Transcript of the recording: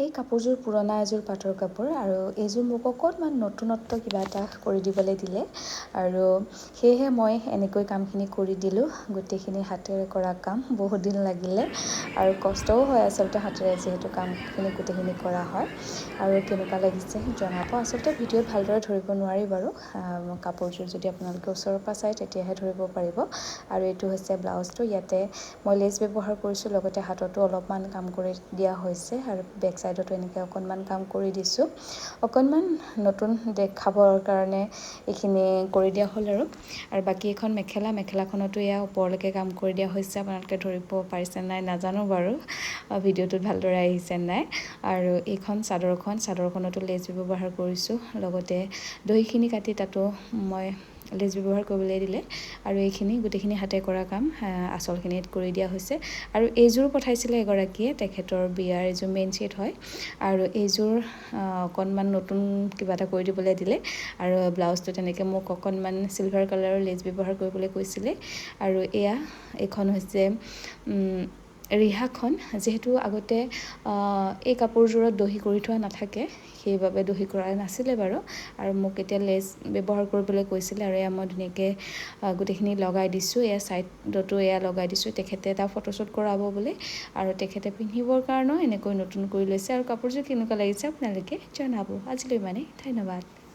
এই কাপোৰযোৰ পুৰণা এযোৰ পাটৰ কাপোৰ আৰু এইযোৰ মোক অকণমান নতুনত্ব কিবা এটা কৰি দিবলৈ দিলে আৰু সেয়েহে মই এনেকৈ কামখিনি কৰি দিলোঁ। গোটেইখিনি হাতেৰে কৰা কাম, বহুত দিন লাগিলে আৰু কষ্টও হয় আচলতে হাতেৰে যিহেতু কামখিনি গোটেইখিনি কৰা হয়। আৰু কেনেকুৱা লাগিছে জনাব। আচলতে ভিডিঅ'ত ভালদৰে ধৰিব নোৱাৰি বাৰু, কাপোৰযোৰ যদি আপোনালোকে ওচৰৰ পৰা চায় তেতিয়াহে ধৰিব পাৰিব। আৰু এইটো হৈছে ব্লাউজটো। ইয়াতে মই লেচ ব্যৱহাৰ কৰিছোঁ, লগতে হাততো অলপমান কাম কৰি দিয়া হৈছে আৰু বেক চাইডতো এনেকৈ অকণমান কাম কৰি দিছোঁ। অকণমান নতুন দেখাবৰ কাৰণে এইখিনি কৰি দিয়া হ'ল আৰু বাকী এখন মেখেলাখনতো এয়া ওপৰলৈকে কাম কৰি দিয়া হৈছে। আপোনালোকে ধৰিব পাৰিছে নাই নাজানো বাৰু, ভিডিঅ'টোত ভালদৰে আহিছে নাই। আৰু এইখন চাদৰখনতো লেচ ব্যৱহাৰ কৰিছোঁ, লগতে দহিখিনি কাটি তাতো মই লেচ ব্যৱহাৰ কৰিবলৈ দিলে আৰু এইখিনি গোটেইখিনি হাতে কৰা কাম আঁচলখিনিত কৰি দিয়া হৈছে। আৰু এইযোৰ পঠাইছিলে এগৰাকীয়ে, তেখেতৰ বিয়াৰ এইযোৰ মেইন ছেট হয় আৰু এইযোৰ অকণমান নতুন কিবা এটা কৰি দিবলৈ দিলে আৰু ব্লাউজটো তেনেকৈ মোক অকণমান চিলভাৰ কালাৰৰ লেচ ব্যৱহাৰ কৰিবলৈ কৈছিলে। আৰু এইখন হৈছে ৰিহাখন। যিহেতু আগতে এই কাপোৰযোৰত দহি কৰি থোৱা নাথাকে, সেইবাবে দহি কৰা নাছিলে বাৰু আৰু মোক এতিয়া লেচ ব্যৱহাৰ কৰিবলৈ কৈছিলে আৰু মই ধুনীয়াকৈ গোটেইখিনি লগাই দিছোঁ। ছাইডতো লগাই দিছোঁ। তেখেতে এটা ফটোশ্বুট কৰাব বুলি আৰু তেখেতে পিন্ধিবৰ কাৰণেও এনেকৈ নতুন কৰি লৈছে। আৰু কাপোৰযোৰ কেনেকুৱা লাগিছে আপোনালোকে জনাব। আজিলৈ ইমানেই, ধন্যবাদ।